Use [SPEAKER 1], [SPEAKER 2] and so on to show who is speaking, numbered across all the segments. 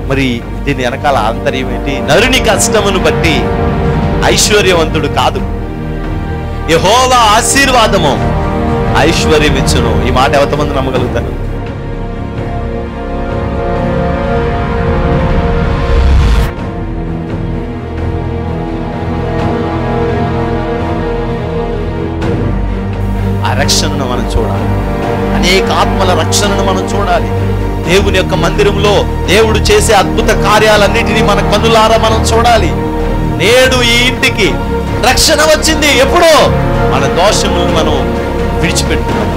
[SPEAKER 1] మరి దీని వెనకాల ఆంతర్యం ఏంటి? నరుని కష్టమును బట్టి ఐశ్వర్యవంతుడు కాదు, యెహోవా ఆశీర్వాదము ఐశ్వర్యం ఇచ్చును. ఈ మాట ఎంతమంది నమ్మగలుగుతారు? ఆ రక్షణను మనం చూడాలి, అనేక ఆత్మల రక్షణను మనం చూడాలి. దేవుని యొక్క మందిరంలో దేవుడు చేసే అద్భుత కార్యాలన్నిటినీ మన కన్నులారా మనం చూడాలి. నేడు ఈ ఇంటికి రక్షణ వచ్చింది. ఎప్పుడో మన దోషములను మనం విడిచిపెట్టుకున్నాం.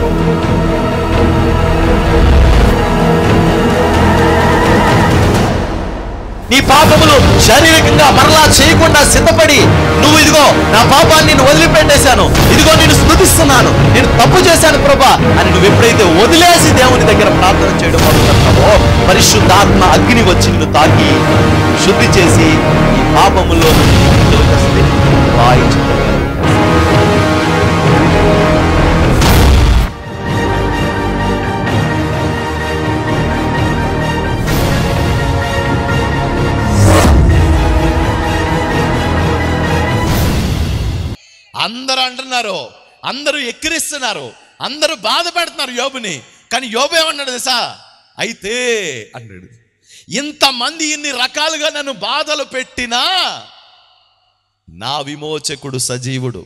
[SPEAKER 1] నీ పాపములు శారీరకంగా మరలా చేయకుండా సిద్ధపడి, నువ్వు ఇదిగో నా పాపాన్ని నేను వదిలిపెట్టేశాను, ఇదిగో నేను స్తుతిస్తున్నాను, నేను తప్పు చేశాను ప్రభా అని నువ్వు ఎప్పుడైతే వదిలేసి దేవుని దగ్గర ప్రార్థన చేయడం మొదలుపెడతావో, పరిశుద్ధాత్మ అగ్ని వచ్చి నిన్ను తాకి శుద్ధి చేసి ఈ పాపములో
[SPEAKER 2] అందరూ అంటున్నారు, అందరూ ఎక్కిరిస్తున్నారు, అందరూ బాధ పెడుతున్నారు యోబుని. కానీ యోబు ఏమన్నాడు తెలుసా? అయితే అన్నాడు, ఇంతమంది ఇన్ని రకాలుగా నన్ను బాధలు పెట్టినా నా విమోచకుడు సజీవుడు,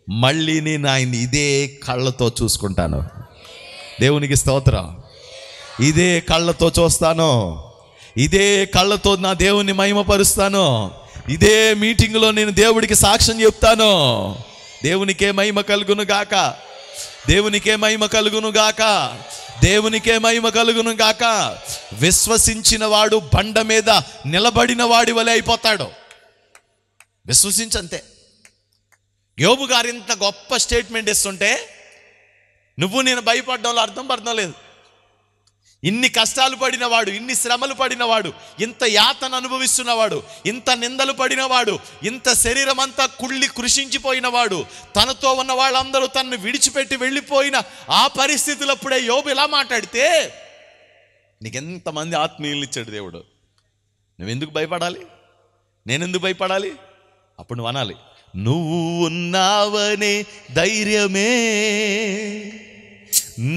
[SPEAKER 2] మళ్ళీ నేను ఆయన్ని ఇదే కళ్ళతో చూసుకుంటాను. దేవునికి స్తోత్రం. ఇదే కళ్ళతో చూస్తాను, ఇదే కళ్ళతో నా దేవుని మహిమపరుస్తాను, ఇదే మీటింగ్లో నేను దేవుడికి సాక్ష్యం చెప్తాను. దేవునికే మహిమ కలుగును గాక, దేవునికే మహిమ కలుగును గాక, దేవునికే మహిమ కలుగును గాక. విశ్వసించిన వాడు బండ మీద నిలబడిన వాడి వలె అయిపోతాడు. విశ్వసించంతే. యోబు గారు ఇంత గొప్ప స్టేట్మెంట్ ఇస్తుంటే నువ్వు నేను భయపడ్డంలో అర్థం లేదు. ఇన్ని కష్టాలు పడినవాడు, ఇన్ని శ్రమలు పడినవాడు, ఇంత యాతన అనుభవిస్తున్నవాడు, ఇంత నిందలు పడినవాడు, ఇంత శరీరం అంతా కుళ్ళి కృషించిపోయినవాడు, తనతో ఉన్న వాళ్ళందరూ తనను విడిచిపెట్టి వెళ్ళిపోయిన ఆ పరిస్థితులప్పుడే యోబు ఇలా మాట్లాడితే నీకెంతమంది ఆత్మీయులు ఇచ్చాడు దేవుడు. నువ్వెందుకు భయపడాలి? నేనెందుకు భయపడాలి? అప్పుడు నువ్వు అనాలి, నువ్వు ఉన్నావనే ధైర్యమే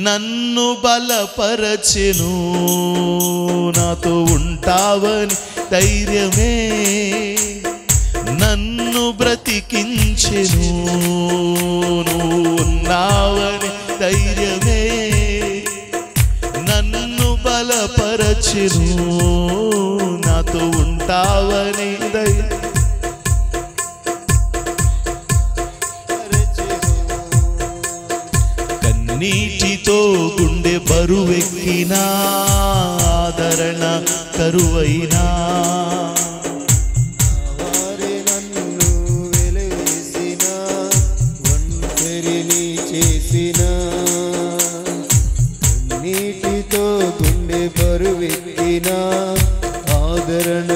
[SPEAKER 2] నన్ను బలపరచెను, నాతో ఉంటావని ధైర్యమే నన్ను బ్రతికించెను. నువ్వు ఉన్నావని ధైర్యమే నన్ను బలపరచెను, నాతో ఉంటావని ధైర్యం. నీటితో గుండె బరువెక్కినా, ఆదరణ కరువైనా,
[SPEAKER 3] వారే నన్ను వెలివేసిన, ఒంటరిని చేసిన, నీటితో గుండె బరువెక్కినా, ఆదరణ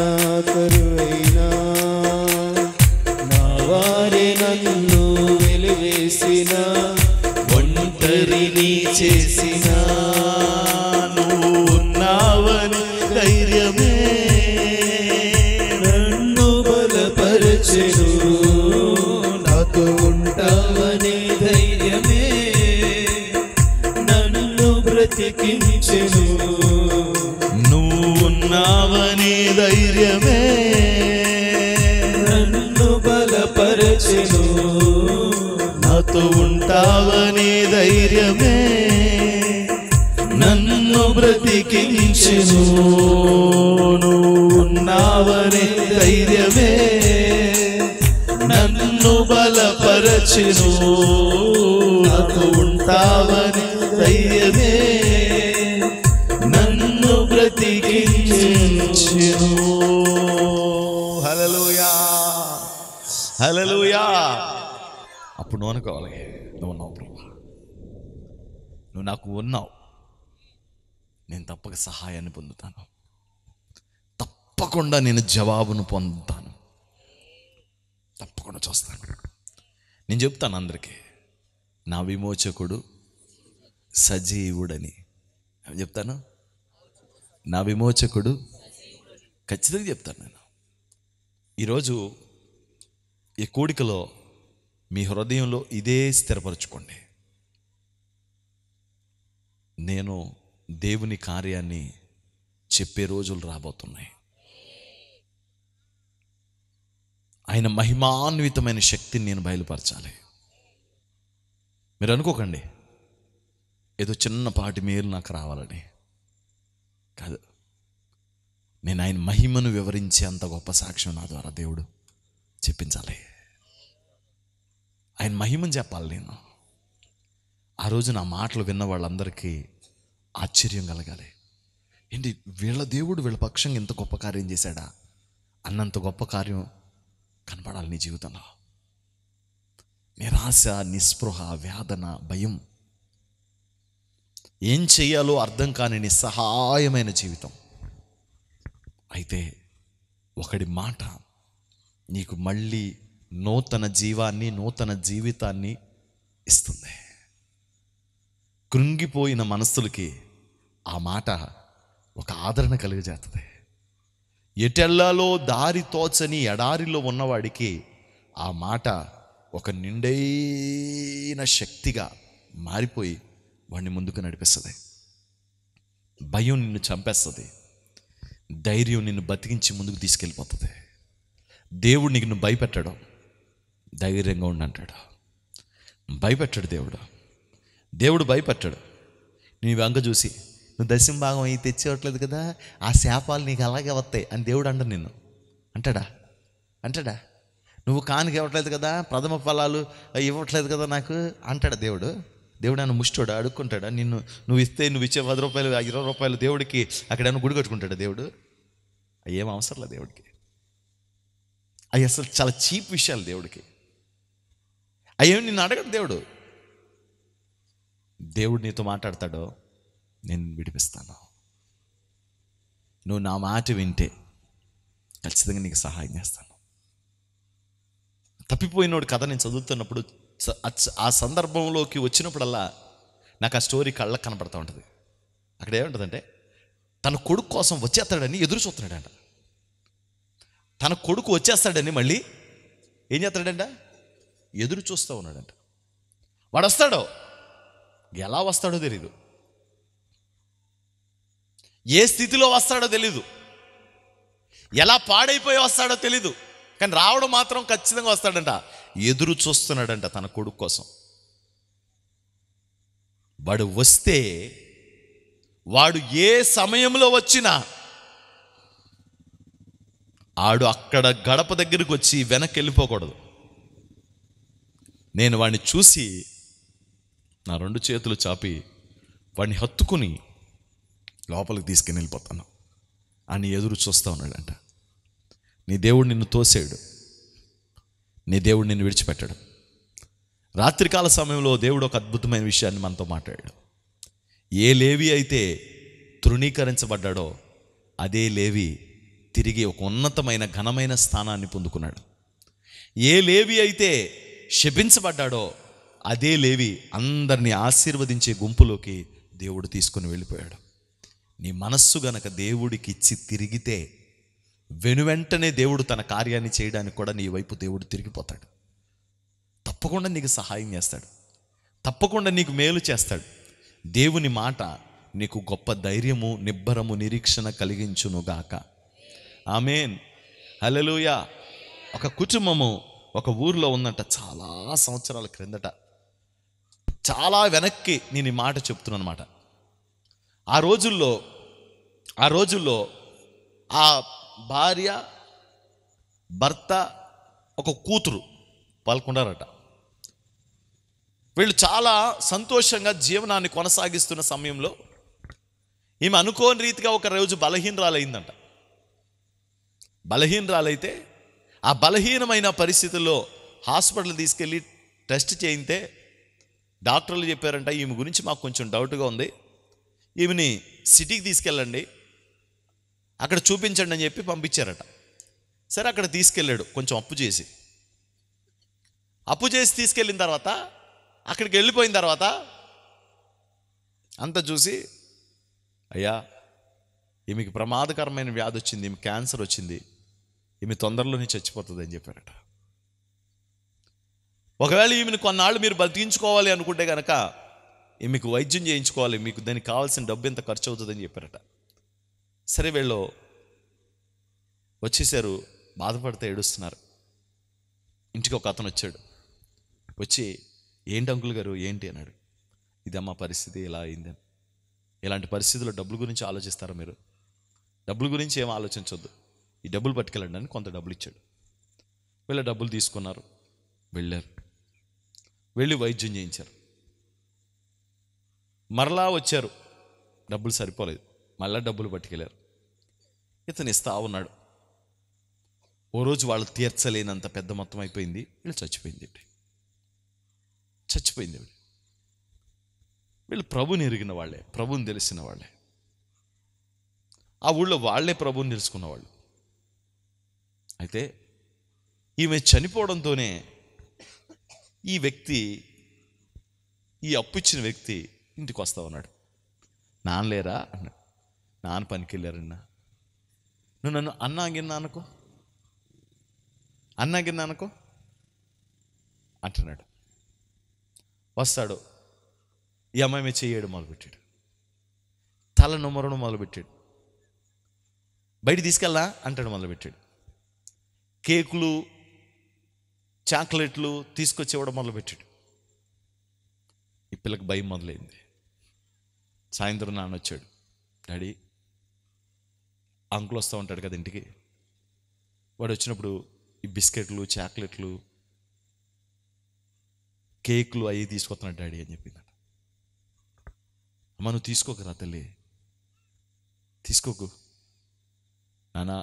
[SPEAKER 3] కరువైనా, నా వారే నన్ను వెలివేసిన,
[SPEAKER 2] ఒంటరిని చేసిన, నువ్వు ఉన్నావని ధైర్యమే
[SPEAKER 3] నన్ను బలపరచెను, నాతో ఉంటావని ధైర్యమే నన్ను బ్రతికించెను.
[SPEAKER 2] నువ్వు ఉన్నావని ధైర్యమే
[SPEAKER 3] నన్ను బలపరచెను,
[SPEAKER 2] నాతో ఉంటావని ధైర్యమే నన్ను బ్రతికించెను. నువ్వు ఉన్నావని ధైర్యమే నన్ను బలపరచెను, నాతో ఉంటావని ధైర్యమే నన్ను బ్రతికించెను. హల్లెలూయా, హల్లెలూయా. అప్పుడు నువ్వు అనుకోవాలి, నువ్వు ఉన్నావు ప్రభా, నువ్వు నాకు ఉన్నావు, నేను తప్పక సహాయాన్ని పొందుతాను, తప్పకుండా నేను జవాబును పొందుతాను, తప్పకుండా చూస్తాను. నేను చెప్తాను అందరికీ, నా విమోచకుడు సజీవుడని చెప్తాను. నా విమోచకుడు ఖచ్చితంగా చెప్తాను నేను. ఈరోజు ఈ కూడికలో మీ హృదయంలో ఇదే స్థిరపరచుకోండి. నేను దేవుని కార్యాన్ని చెప్పే రోజులు రాబోతున్నాయి. ఆయన మహిమాన్వితమైన శక్తిని నేను బయలుపరచాలి. మీరు అనుకోకండి ఏదో చిన్నపాటి మేలు నాకు రావాలని కాదు. నేను ఆయన మహిమను వివరించే అంత గొప్ప సాక్ష్యం నా ద్వారా దేవుడు చెప్పించాలి. ఆయన మహిమను చెప్పాలి. నేను ఆ రోజు నా మాటలు విన్న వాళ్ళందరికీ ఆశ్చర్యం కలగాలి. ఏంటి వీళ్ళ దేవుడు వీళ్ళ పక్షంగా ఇంత గొప్ప కార్యం చేశాడా అన్నంత గొప్ప కార్యం కనపడాలి నీ జీవితంలో. నిరాశ, నిస్పృహ, వేదన, భయం, ఏం చెయ్యాలో అర్థం కాని నిస్సహాయమైన జీవితం. అయితే ఒకడి మాట నీకు మళ్ళీ నూతన జీవాన్ని, నూతన జీవితాన్ని ఇస్తుంది. కృంగిపోయిన మనస్సులకి ఆ మాట ఒక ఆదరణ కలిగజేస్తుంది. ఎటెల్లాలో దారి తోచని ఎడారిలో ఉన్నవాడికి ఆ మాట ఒక నిండైన శక్తిగా మారిపోయి వాడిని ముందుకు నడిపిస్తుంది. భయం నిన్ను చంపేస్తుంది, ధైర్యం నిన్ను బతికించి ముందుకు తీసుకెళ్ళిపోతుంది. దేవుడు నీకు భయపెట్టాడు, ధైర్యంగా ఉండంటాడు. భయపెట్టాడు దేవుడు భయపెట్టాడు. నీ వంక చూసి నువ్వు దశమ భాగం అయి తెచ్చేవట్లేదు కదా, ఆ శాపాలు నీకు అలాగే వస్తాయి అని దేవుడు అంటాడు. నిన్ను అంటాడా? నువ్వు కానుక ఇవ్వట్లేదు కదా, ప్రథమ ఫలాలు ఇవ్వట్లేదు కదా నాకు అంటాడా దేవుడు? దేవుడు నన్ను ముష్టోడా, అడుక్కుంటాడా? నువ్వు ఇస్తే నువ్వు ఇచ్చే 10 రూపాయలు 20 రూపాయలు దేవుడికి అక్కడ ఏమైనా గుడి కట్టుకుంటాడా దేవుడు? అవి ఏం అవసరం లేదు దేవుడికి. అవి అసలు చాలా చీప్ విషయాలు దేవుడికి. అవేమి నిన్ను అడగడు దేవుడు. దేవుడు నీతో మాట్లాడతాడో నేను విడిపిస్తాను, నువ్వు నా మాట వింటే ఖచ్చితంగా నీకు సహాయం చేస్తాను. తప్పిపోయినోడు కథ నేను చదువుతున్నప్పుడు ఆ సందర్భంలోకి వచ్చినప్పుడల్లా నాకు ఆ స్టోరీ కళ్ళకు కనపడుతూ ఉంటుంది. అక్కడ ఏముంటుందంటే తన కొడుకు కోసం వచ్చేస్తాడని ఎదురు చూస్తున్నాడంట. తన కొడుకు వచ్చేస్తాడని మళ్ళీ ఏం చేస్తాడంట, ఎదురు చూస్తూ ఉన్నాడంట. వాడు వస్తాడో, ఎలా వస్తాడో తెలీదు, ఏ స్థితిలో వస్తాడో తెలీదు, ఎలా పాడైపోయి వస్తాడో తెలీదు, కానీ రావడం మాత్రం ఖచ్చితంగా వస్తాడంట. ఎదురు చూస్తున్నాడంట తన కొడుకు కోసం. వాడు వస్తే వాడు ఏ సమయంలో వచ్చినా ఆడు అక్కడ గడప దగ్గరికి వచ్చి వెనక్కి వెళ్ళిపోకూడదు. నేను వాడిని చూసి నా 2 చేతులు చాపి వాడిని హత్తుకుని లోపలికి తీసుకుని వెళ్ళిపోతాను అని ఎదురు చూస్తూ ఉన్నాడంట. నీ దేవుడు నిన్ను తోసేడు, నీ దేవుడు నిన్ను విడిచిపెట్టాడు. రాత్రికాల సమయంలో దేవుడు ఒక అద్భుతమైన విషయాన్ని మనతో మాట్లాడాడు. ఏ లేవి అయితే తృణీకరించబడ్డాడో అదే లేవి తిరిగి ఒక ఉన్నతమైన ఘనమైన స్థానాన్ని పొందుకున్నాడు. ఏ లేవి అయితే శపించబడ్డాడో అదే లేవి అందరినీ ఆశీర్వదించే గుంపులోకి దేవుడు తీసుకుని వెళ్ళిపోయాడు. నీ మనస్సు గనక దేవుడికి ఇచ్చి తిరిగితే వెనువెంటనే దేవుడు తన కార్యాన్ని చేయడానికి కూడా నీ వైపు దేవుడు తిరిగిపోతాడు. తప్పకుండా నీకు సహాయం చేస్తాడు, తప్పకుండా నీకు మేలు చేస్తాడు. దేవుని మాట నీకు గొప్ప ధైర్యము, నిబ్బరము, నిరీక్షణ కలిగించునుగాక. ఆమేన్, హల్లెలూయా. ఒక కుటుంబము ఒక ఊరిలో ఉందంట. చాలా సంవత్సరాల క్రిందట, చాలా వెనక్కి నేను ఈ మాట చెప్తున్నాను అన్నమాట. ఆ రోజుల్లో ఆ భార్య, భర్త, ఒక కూతురు వాళ్ళకున్నారట. వీళ్ళు చాలా సంతోషంగా జీవనాన్ని కొనసాగిస్తున్న సమయంలో ఈమె అనుకోని రీతిగా ఒక రోజు బలహీనరాలైందంట. బలహీనరాలైతే ఆ బలహీనమైన పరిస్థితుల్లో హాస్పిటల్ తీసుకెళ్ళి టెస్ట్ చేయితే డాక్టర్లు చెప్పారంట, ఈమె గురించి మాకు కొంచెం డౌట్గా ఉంది, ఈమెని సిటీకి తీసుకెళ్ళండి, అక్కడ చూపించండి అని చెప్పి పంపించారట. సరే అక్కడ తీసుకెళ్ళాడు, కొంచెం అప్పు చేసి తీసుకెళ్ళిన తర్వాత అక్కడికి వెళ్ళిపోయిన తర్వాత అంతా చూసి, అయ్యా ఈమెకి ప్రమాదకరమైన వ్యాధి వచ్చింది, ఈమె క్యాన్సర్ వచ్చింది, ఈమె తొందరలోనే చచ్చిపోతుంది అని చెప్పారట. ఒకవేళ ఈమెను కొన్నాళ్ళు మీరు బతికించుకోవాలి అనుకుంటే కనుక ఈమెకు వైద్యం చేయించుకోవాలి, మీకు దానికి కావాల్సిన డబ్బు ఎంత ఖర్చు అవుతుందని చెప్పారట. సరే వీళ్ళు వచ్చేసారు, బాధపడితే ఏడుస్తున్నారు. ఇంటికి ఒక అతను వచ్చాడు. వచ్చి, ఏంటి అంకుల్ గారు ఏంటి అన్నాడు. ఇదమ్మా పరిస్థితి, ఇలా అయిందని. ఇలాంటి పరిస్థితుల్లో డబ్బుల గురించి ఆలోచిస్తారా మీరు? డబ్బుల గురించి ఏం ఆలోచించొద్దు, ఈ డబ్బులు పట్టుకెళ్ళండి అని కొంత డబ్బులు ఇచ్చాడు. వీళ్ళ డబ్బులు తీసుకున్నారు, వెళ్ళారు, వెళ్ళి వైద్యం చేయించారు. మరలా వచ్చారు, డబ్బులు సరిపోలేదు, మళ్ళా డబ్బులు పట్టుకెళ్ళారు. ఇతను ఇస్తా ఉన్నాడు. ఓ రోజు వాళ్ళు తీర్చలేనంత పెద్ద మొత్తం అయిపోయింది, వీళ్ళు చచ్చిపోయింది. వీళ్ళు ప్రభుని ఎరిగిన వాళ్ళే, ప్రభుని తెలిసిన వాళ్ళే, ఆ ఊళ్ళో వాళ్ళే ప్రభుని తెలుసుకున్నవాళ్ళు. అయితే ఈమె చనిపోవడంతోనే ఈ వ్యక్తి, ఈ అప్పు ఇచ్చిన వ్యక్తి ఇంటికి వస్తా ఉన్నాడు. నాన్నలేరా అన్నాడు. నాన్న పనికి వెళ్ళారన్నా. నువ్వు నన్ను అన్నాగిన్నా అనుకో అంటున్నాడు. వస్తాడు, ఈ అమ్మాయి మీద చేయడం మొదలుపెట్టాడు, తల నొమ్మరడం మొదలుపెట్టాడు. బయట తీసుకెళ్ళా అంటాడు మొదలుపెట్టాడు. కేకులు చాక్లెట్లు తీసుకొచ్చి ఇవ్వడం మొదలుపెట్టాడు. ఈ పిల్లకి భయం మొదలైంది. సాయంత్రం నాన్న వచ్చాడు. డాడీ, అంకుల్ వస్తూ ఉంటాడు కదా ఇంటికి, వాడు వచ్చినప్పుడు ఈ బిస్కెట్లు చాక్లెట్లు కేకులు అవి తీసుకొస్తున్నాడు డాడీ అని చెప్పిందట. అమ్మ నువ్వు తీసుకోకరా తల్లి, తీసుకోకు నానా,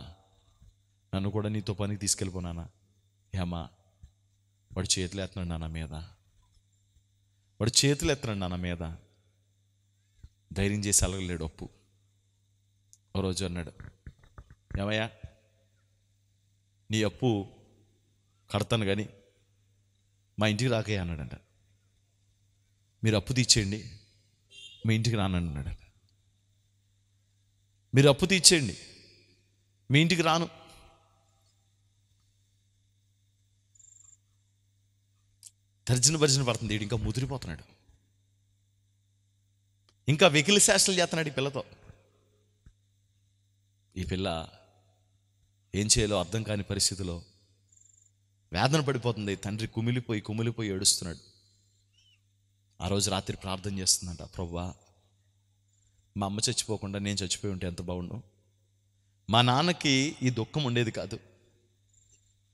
[SPEAKER 2] నన్ను కూడా నీతో పనికి తీసుకెళ్ళిపోనానా. ఏమ్మా, వాడు చేతులు ఎత్తున్నాడు నాన్న మీద, ధైర్యం చేసి అలగలేడు అప్పు. ఓ రోజు అన్నాడు, ఏమయ్యా నీ అప్పు కడతాను కానీ మా ఇంటికి రాకయ్యా అన్నాడంట. మీరు అప్పు తీర్చేయండి, మీ ఇంటికి రానండి అన్నాడంట. మీరు అప్పు తీర్చేయండి, మీ ఇంటికి రాను. తర్జన పడుతుంది. ఇంకా ముదిరిపోతున్నాడు, ఇంకా వెకిలి శాస్త్రాలు చేస్తున్నాడు ఈ పిల్లతో. ఈ పిల్ల ఏం చేయాలో అర్థం కాని పరిస్థితిలో వేదన పడిపోతుంది. తండ్రి కుమిలిపోయి ఏడుస్తున్నాడు. ఆ రోజు రాత్రి ప్రార్థన చేస్తుందంట, ప్రభువా మా అమ్మ చచ్చిపోకుండా నేను చచ్చిపోయి ఉంటే ఎంత బాగుండు, మా నాన్నకి ఈ దుఃఖం ఉండేది కాదు,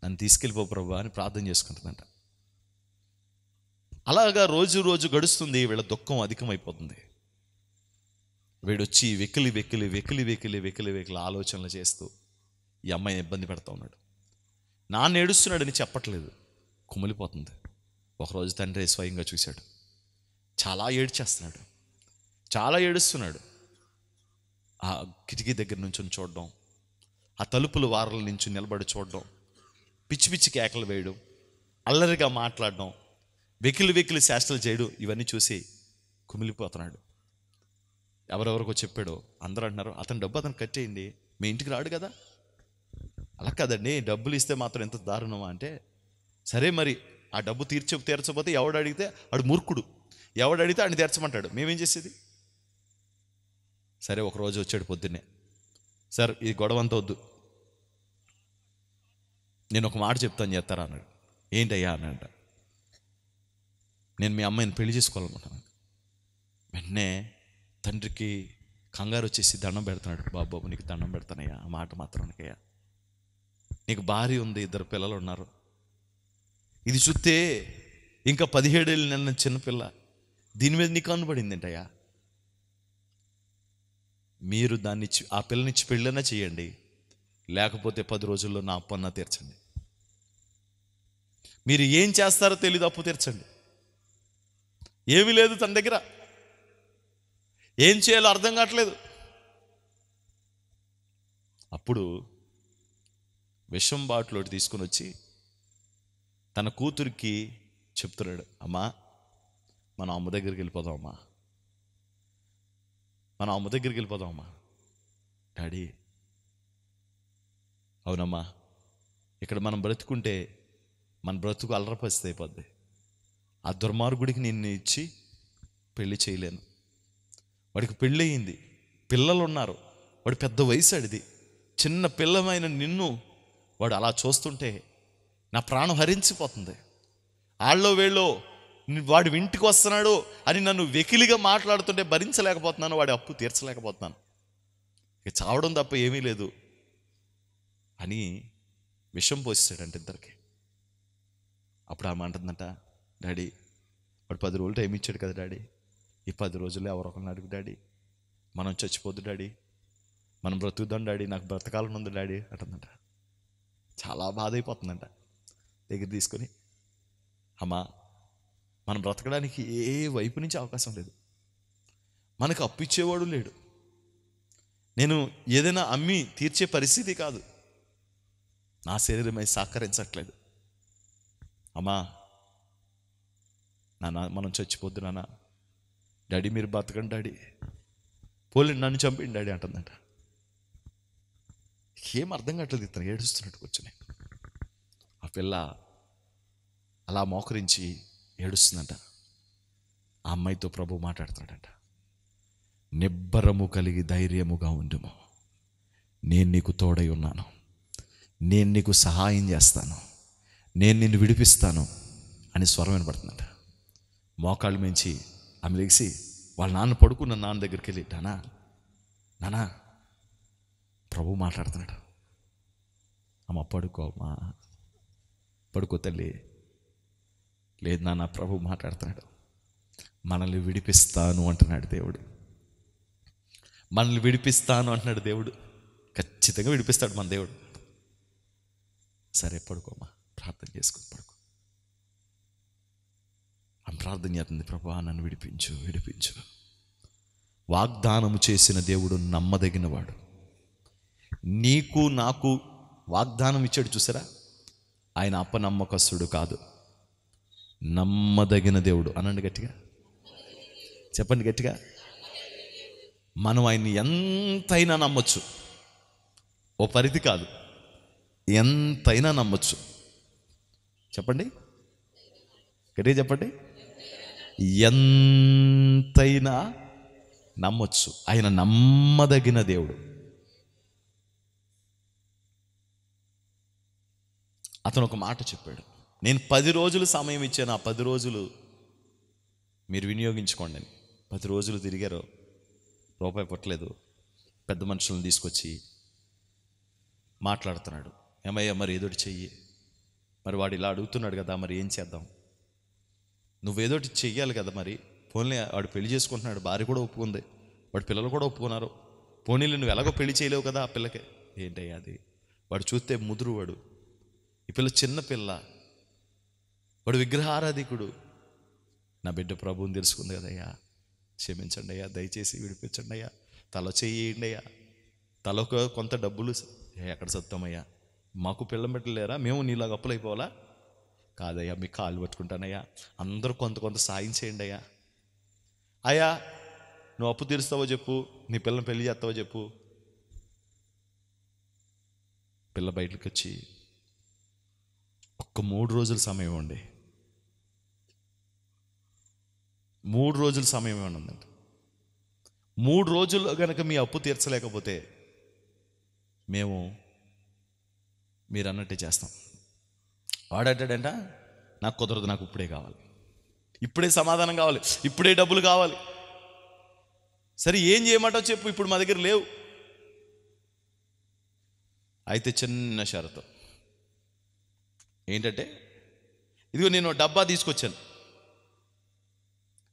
[SPEAKER 2] నన్ను తీసుకెళ్ళిపో ప్రభువా అని ప్రార్థన చేసుకుంటుందంట. అలాగా రోజు గడుస్తుంది. వీళ్ళ దుఃఖం అధికమైపోతుంది. వీడొచ్చి వెకిలి ఆలోచనలు చేస్తూ ఈ అమ్మాయిని ఇబ్బంది పెడతా ఉన్నాడు. నాన్న ఏడుస్తున్నాడని చెప్పట్లేదు, కుమిలిపోతుంది. ఒకరోజు తండ్రి స్వయంగా చూశాడు. చాలా ఏడుస్తున్నాడు. ఆ కిటికీ దగ్గర నుంచి చూడడం, ఆ తలుపుల వారల నుంచి నిలబడి చూడడం, పిచ్చి కేకలు వేయడం, అల్లరిగా మాట్లాడడం, వెకిలి శాస్త్రాలు చేయడం, ఇవన్నీ చూసి కుమిలిపోతున్నాడు. ఎవరెవరికో చెప్పాడో అందరూ అంటున్నారు, అతని డబ్బు అతను కట్టేయండి, మీ ఇంటికి రాడు కదా. అలా కదండి, డబ్బులు ఇస్తే మాత్రం ఎంత దారుణమా అంటే, సరే మరి ఆ డబ్బు తీర్చకపోతే ఎవడు అడిగితే ఆడు మూర్ఖుడు, ఎవడు అడిగితే ఆడిని తీర్చమంటాడు, మేమేం చేసేది. సరే ఒకరోజు వచ్చాడు పొద్దున్నే, సార్ ఈ గొడవ అంతా వద్దు, నేను ఒక మాట చెప్తాను చేస్తారా అన్నాడు. ఏంటయ్యా అన్నాడంట. నేను మీ అమ్మాయిని పెళ్లి చేసుకోవాలనుకుంటున్నాను. వెంటనే తండ్రికి కంగారు వచ్చేసి దండం పెడుతున్నాడు. బాబు నీకు దండం పెడతానయ్యా, ఆ మాట మాత్రానికయ్యా, నీకు భార్య ఉంది, 2 పిల్లలు ఉన్నారు, ఇది చూస్తే ఇంకా 17 ఏళ్ళు నిన్న చిన్నపిల్ల, దీని మీద నీకు అనుబడింది ఏంటయ్యా, మీరు దాన్నిచ్చి ఆ పిల్లనిచ్చి పెళ్ళైనా చేయండి, లేకపోతే 10 రోజుల్లో నా అప్పు అన్నా తీర్చండి. మీరు ఏం చేస్తారో తెలీదు, అప్పు తీర్చండి. ఏమీ లేదు తన దగ్గర, ఏం చేయాలో అర్థం కావట్లేదు. అప్పుడు విషం బాటిల్ ఒకటి తీసుకుని వచ్చి తన కూతురికి చెప్తున్నాడు, అమ్మా మనం అమ్మ దగ్గరికి వెళ్ళిపోదామమ్మా, డాడీ, అవునమ్మా, ఇక్కడ మనం బ్రతుకుంటే మన బ్రతుకు అల్లరపరిస్థితి అయిపోద్ది. ఆ దుర్మార్గుడికి నిన్ను ఇచ్చి పెళ్లి చేయలేను. వాడికి పెళ్ళి అయింది, పిల్లలు ఉన్నారు, వాడు పెద్ద వయసు అడిది. చిన్న పిల్లమైన నిన్ను వాడు అలా చూస్తుంటే నా ప్రాణం హరించిపోతుంది. ఆళ్ళో వేళ్ళో వాడు ఇంటికి వస్తున్నాడు అని నన్ను వెకిలిగా మాట్లాడుతుంటే భరించలేకపోతున్నాను, వాడి అప్పు తీర్చలేకపోతున్నాను, ఇక చావడం తప్ప ఏమీ లేదు అని విషం పోసాడంట ఇద్దరికి. అప్పుడు ఆమె అంటుందంట, డాడీ వాడు 10 రోజులు టైం ఇచ్చాడు కదా డాడీ, ఈ 10 రోజుల్లో ఎవరొకరిని అడుగు డాడీ, మనం చచ్చిపోద్దు డాడీ, మనం బ్రతుకుదాం డాడీ, నాకు బ్రతకాలని ఉంది డాడీ అంటుందంట. చాలా బాధ అయిపోతుందంట. దగ్గర తీసుకొని, అమ్మా మనం బ్రతకడానికి ఏ వైపు నుంచి అవకాశం లేదు, మనకు అప్పు ఇచ్చేవాడు లేడు, నేను ఏదైనా అమ్మి తీర్చే పరిస్థితి కాదు, నా శరీరమై సహకరించట్లేదు. అమ్మా నాన్న మనం చచ్చిపోద్దు నాన్న, డాడీ మీరు బతకండి డాడీ, పోలీ నన్ను చంపండి డాడీ అంటుందంట. ఏం అర్థం కావట్లేదు, ఇతను ఏడుస్తున్నట్టు కూర్చొని. ఆ పిల్ల అలా మోకరించి ఏడుస్తుందంట. ఆ అమ్మాయితో ప్రభు మాట్లాడుతున్నాడంట, నిబ్బరము కలిగి ధైర్యముగా ఉండుము, నేను నీకు తోడై ఉన్నాను, నేను నీకు సహాయం చేస్తాను, నేను నిన్ను విడిపిస్తాను అని స్వరం వినపడుతుందంట. మోకాళ్ళు మించి ఆమె లెగిసి వాళ్ళ నాన్న పడుకున్న నాన్న దగ్గరికి వెళ్ళి, నానా ప్రభు మాట్లాడుతున్నాడు. అమ్మ పడుకోమ్మా, పడుకో తల్లి. లేదు నాన్న, ప్రభు మాట్లాడుతున్నాడు, మనల్ని విడిపిస్తాను అంటున్నాడు దేవుడు, మనల్ని విడిపిస్తాను అంటున్నాడు దేవుడు. ఖచ్చితంగా విడిపిస్తాడు మన దేవుడు. సరే పడుకోమ్మా, ప్రార్థన చేసుకుని పడుకో. ఆమె ప్రార్థన చేస్తుంది, ప్రభువా నన్ను విడిపించు, విడిపించు. వాగ్దానము చేసిన దేవుడు నమ్మదగినవాడు. నీకు నాకు వాగ్దానం ఇచ్చాడు చూసారా, ఆయన అపనమ్మకస్తుడు కాదు, నమ్మదగిన దేవుడు. అనండి గట్టిగా, చెప్పండి గట్టిగా. మనం ఆయన్ని ఎంతైనా నమ్మొచ్చు, ఓ పరిధి కాదు, ఎంతైనా నమ్మొచ్చు. చెప్పండి గట్టిగా చెప్పండి, ఎంతైనా నమ్మొచ్చు. ఆయన నమ్మదగిన దేవుడు. అతను ఒక మాట చెప్పాడు, నేను 10 రోజులు సమయం ఇచ్చాను, ఆ 10 రోజులు మీరు వినియోగించుకోండి అని. 10 రోజులు తిరిగారు, రూపాయి పట్టలేదు. పెద్ద మనుషులను తీసుకొచ్చి మాట్లాడుతున్నాడు, ఏమయ్యా మరి ఏదోటి చెయ్యి, మరి వాడు ఇలా అడుగుతున్నాడు కదా, మరి ఏం చేద్దాం, నువ్వేదోటి చెయ్యాలి కదా, మరి పోనీ వాడు పెళ్లి చేసుకుంటున్నాడు, భార్య కూడా ఒప్పుకుంది, వాడు పిల్లలు కూడా ఒప్పుకున్నారు, పోనీలు నువ్వు ఎలాగో పెళ్లి చేయలేవు కదా ఆ పిల్లకి. ఏంటయ్యా అది, వాడు చూస్తే ముదురు, వాడు ఈ పిల్ల చిన్న పిల్ల, వాడు విగ్రహారాధికుడు, నా బిడ్డ ప్రభువుని తెలుసుకుంది కదయ్యా, క్షమించండి అయ్యా, దయచేసి విడిపించండి అయ్యా, తల చేయండి అయ్యా, తలకు కొంత డబ్బులు ఎక్కడ సత్తామయ్యా, మాకు పిల్లం పెట్టలేరా, మేము నీలాగా అప్పులైపోవాలా, కాదయ్యా మీ కాళ్ళు పట్టుకుంటానయ్యా, అందరూ కొంత కొంత సాయం చేయండి అయ్యా. అయ్యా నువ్వు అప్పు తీరుస్తావో చెప్పు, నీ పిల్లని పెళ్లి చేస్తావో చెప్పు. పిల్ల బయటకు వచ్చి, ఒక్క 3 రోజుల సమయం ఇవ్వండి, 3 రోజుల సమయం ఇవ్వండి. 3 రోజుల్లో కనుక మీ అప్పు తీర్చలేకపోతే మేము మీరు అన్నట్టే చేస్తాం. వాడంటాడంట, నాకు కుదరదు, నాకు ఇప్పుడే కావాలి, ఇప్పుడే సమాధానం కావాలి, ఇప్పుడే డబ్బులు కావాలి. సరే ఏం చేయమంటావు చెప్పు, ఇప్పుడు మా దగ్గర లేవు. అయితే చిన్న షరతు ఏంటంటే, ఇదిగో నేను డబ్బా తీసుకొచ్చాను,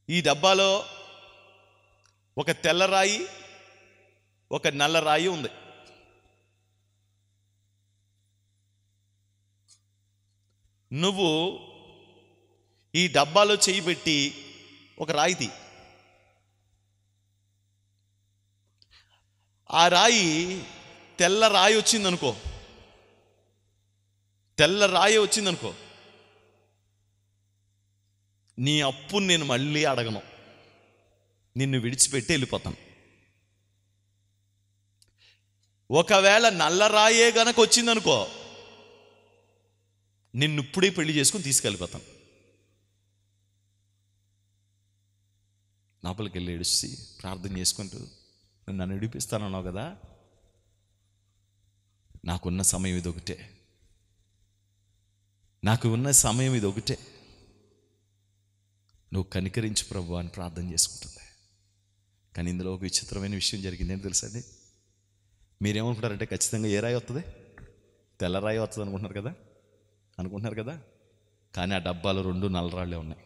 [SPEAKER 2] ఈ డబ్బాలో ఒక తెల్ల రాయి, ఒక నల్ల రాయి ఉంది. నువ్వు ఈ డబ్బాలో చెయ్యి పెట్టి ఒక రాయి తీ. ఆ రాయి తెల్ల రాయి వచ్చిందనుకో, తెల్ల రాయి వచ్చిందనుకో, నీ అప్పుని నేను మళ్ళీ అడగను, నిన్ను విడిచిపెట్టి వెళ్ళిపోతాను. ఒకవేళ నల్లరాయే గనక వచ్చిందనుకో, నిన్ను ఇప్పుడే పెళ్లి చేసుకుని తీసుకెళ్ళిపోతాను. లోపలికి వెళ్ళి ఏడుచి ప్రార్థన చేసుకుంటూ, నన్ను విడిపిస్తానన్నావు కదా, నాకున్న సమయం ఇది ఒకటే, నాకు ఉన్న సమయం ఇది ఒకటే, నువ్వు కనికరించు ప్రభు అని ప్రార్థన చేసుకుంటుంది. కానీ ఇందులో ఒక విచిత్రమైన విషయం జరిగింది. ఏంటి తెలుసా అండి? మీరేమనుకుంటారంటే ఖచ్చితంగా ఏ రాయి వస్తుంది? తెల్ల రాయి వస్తుంది అనుకుంటున్నారు కదా. కానీ ఆ డబ్బాలో 2 నల్లరాళ్ళే ఉన్నాయి.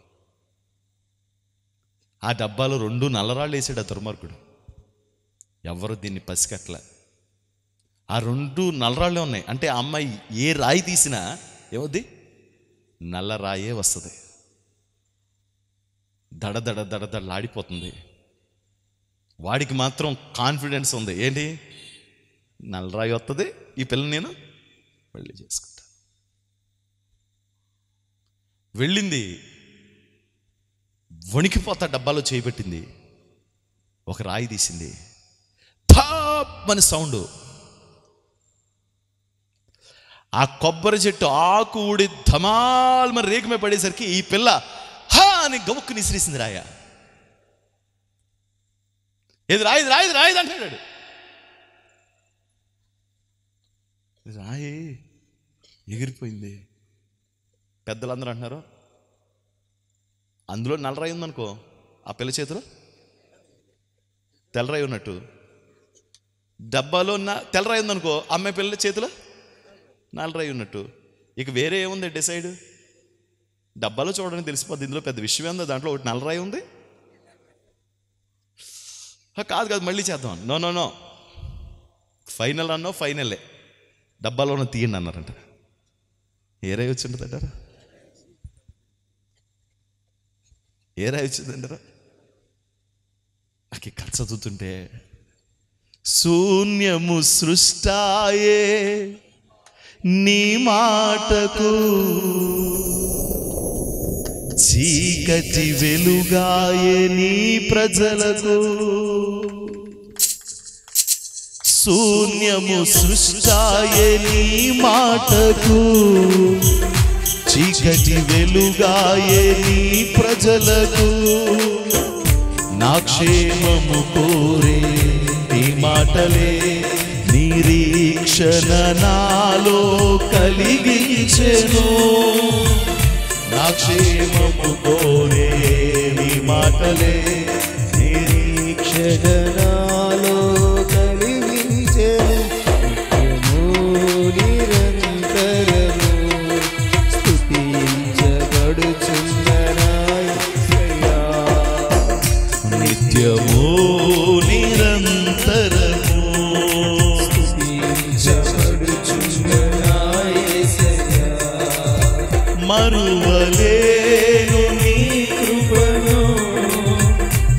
[SPEAKER 2] ఆ డబ్బాలో 2 నల్లరాళ్ళు వేసాడు ఆ దుర్మార్గుడు. ఎవరు దీన్ని పసికట్ల. ఆ 2 నల్లరాళ్ళే ఉన్నాయి. అంటే ఆ అమ్మాయి ఏ రాయి తీసినా ఏమవుద్ది? నల్ల రాయే వస్తుంది. దడదడలాడిపోతుంది. వాడికి మాత్రం కాన్ఫిడెన్స్ ఉంది. ఏంటి? నల్లరాయి వస్తుంది, ఈ పిల్లని నేను పెళ్లి చేసుకుంటాను. వెళ్ళింది, వణికిపోతా డబ్బాలో చేయబెట్టింది, ఒక రాయి తీసింది, థాప్ సౌండ్. ఆ కొబ్బరి చెట్టు ఆకు ఊడి ధమాల్మని రేకుమే పడేసరికి ఈ పిల్ల హా అని గవుక్కు నిసిరేసింది రాయ. ఏది రాయిది రాయిది రాయిది అంటాడు. రాయి ఎగిరిపోయింది. పెద్దలందరూ అంటున్నారు, అందులో నల్లరాయి ఉందనుకో, ఆ పిల్ల చేతిలో తెల్లరాయి ఉన్నట్టు. డబ్బాలో తెల్లరాయి ఉందనుకో, అమ్మాయి పిల్లల చేతిలో నల్లరాయి ఉన్నట్టు. ఇక వేరే ఏముంది డిసైడ్? డబ్బాలో చూడడానికి తెలిసిపోద్ది. ఇందులో పెద్ద విషయం ఏందో, దాంట్లో ఒకటి నల్లరాయి ఉంది. కాదు మళ్ళీ చేద్దాం. నో ఫైనల్ అన్నో ఫైనల్లే, డబ్బాలోనో తీయండి అన్నారంట. ఏ రాయి వచ్చింటుందంటారా? ఏ రాయి వచ్చిందంటారా? నాకు కథ చదువుతుంటే, శూన్యము సృష్టాయే నీ మాటకు, చీకటి వెలుగాయే నీ ప్రజలకు. శూన్యము సృష్టాయే నీ మాటకు, చీకటి వెలుగాయే నీ ప్రజలకు. నా క్షేమము కోరే నీ మాటలే నిరీక్షణ నాలో కలిగించెను. నా క్షేమము కోరే నీ మాటలే
[SPEAKER 3] నిరీక్షణ నాలో కలిగించెను. నిరంతరము స్తుతించబడుచున్న నా యేసయ్యా.
[SPEAKER 2] నిత్యము నిరంతరము
[SPEAKER 3] స్తుతించబడుచున్న నా యేసయ్యా.
[SPEAKER 2] మరువలేను నీ
[SPEAKER 3] కృపను,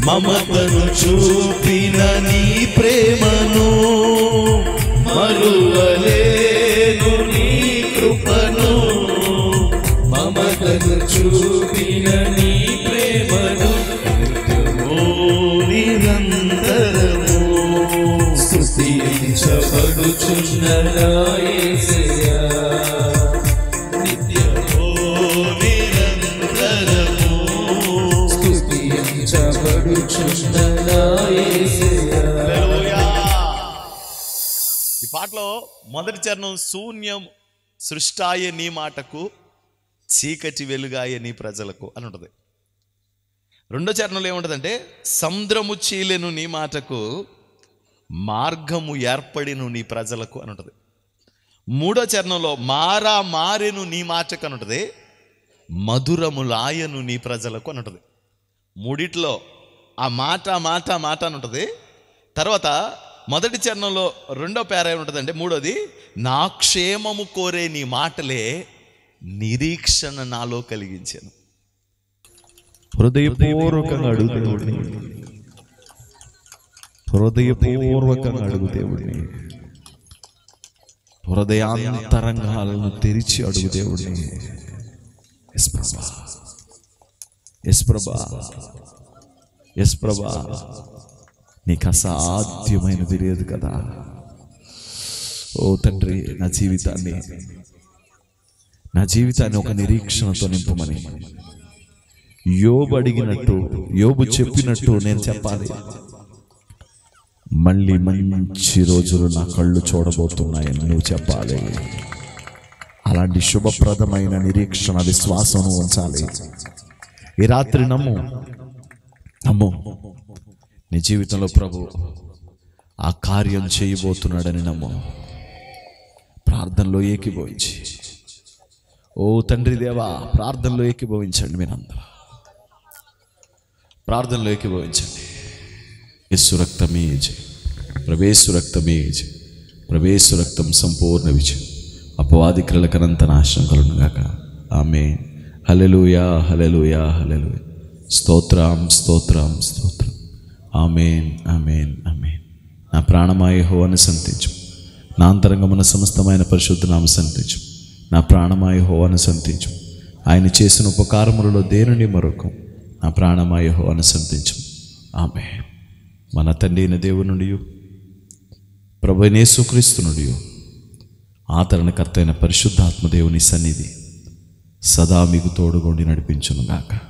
[SPEAKER 2] మమతను చూపిన నీ ప్రేమను.
[SPEAKER 3] మరువలేను నీ కృపను, మమతను చూపిన నీ ప్రేమను.
[SPEAKER 2] నిరంతరము
[SPEAKER 3] స్తుతించబడుచున్న నా యేసయ్యా.
[SPEAKER 2] నిత్యము నిరంతరము
[SPEAKER 3] స్తుతించబడుచున్న నా యేసయ్యా.
[SPEAKER 2] హల్లెలూయా. ఈ పాటలో మొదటి చరణం శూన్యం సృష్టాయే నీ మాటకు, చీకటి వెలుగాయే నీ ప్రజలకు అని ఉంటుంది. రెండో చరణంలో ఏముంటుందంటే, సముద్రము చీలెను నీ మాటకు, మార్గము ఏర్పడిను నీ ప్రజలకు అని ఉంటుంది. మూడో చరణంలో మారెను నీ మాటకు అని ఉంటుంది, మధురములాయను నీ ప్రజలకు అని ఉంటుంది. మూడిట్లో ఆ మాట అని ఉంటుంది. తర్వాత మొదటి చరణంలో రెండో పేర ఏముంటుందంటే, మూడోది నా క్షేమము కోరే నీ మాటలే నిరీక్షణ నాలో కలిగించాను.
[SPEAKER 1] హృదయపూర్వకంగా అడుగు దేవుడిని, హృదయపూర్వకంగా అడుగు దేవుడిని, హృదయాంతరంగాలను తెరిచి అడుగు దేవుడిని. ఎస్ ప్రభా, నీకు అసాధ్యమైనది లేదు కదా. ఓ తండ్రి, నా జీవితాన్ని ఒక నిరీక్షణతో నింపమని, యోబు అడిగినట్టు, యోబు చెప్పినట్టు నేను చెప్పాలి. మళ్ళీ మంచి రోజులు నా కళ్ళు చూడబోతున్నాయని నువ్వు చెప్పాలి. అలాంటి శుభప్రదమైన నిరీక్షణ, విశ్వాసం ఉంచాలి. ఈ రాత్రి నమ్ము, నీ జీవితంలో ప్రభు ఆ కార్యం చేయబోతున్నాడని నమ్ము. ప్రార్థనలో ఏకీభవించి, ఓ తండ్రి దేవా, ప్రార్థనలో ఏకీభవించండి. మీరందరూ ప్రార్థనలో ఏకీభవించండి. యేసు రక్తమే జయం, ప్రవేశు రక్తమే జయం, ప్రవేశు రక్తం సంపూర్ణ విజయం. అపవాది క్రియలకనంత నాశనం కలుగుగాక. ఆమేన్. హల్లెలూయా, హల్లెలూయా, హల్లెలూయా. స్తోత్రం, స్తోత్రం, స్తోత్రం. ఆమేన్, ఆమేన్, ఆమేన్. నా ప్రాణమా యెహోవాను సంతించు, నా అంతరంగమున సమస్తమైన పరిశుద్ధ నామమును సంతించు. నా ప్రాణమా యెహోవాను సంతించు, ఆయన చేసిన ఉపకారములలో దేనిని మరొకం. నా ప్రాణమా యెహోవాను సంతించు. ఆమేన్. మన తండ్రి అయిన దేవుని నుండి, ప్రభువైన యేసుక్రీస్తు నుండి, ఆదరణకర్త అయిన పరిశుద్ధాత్మ దేవుని సన్నిధి సదా మీకు తోడుగొండి నడిపించును గాక.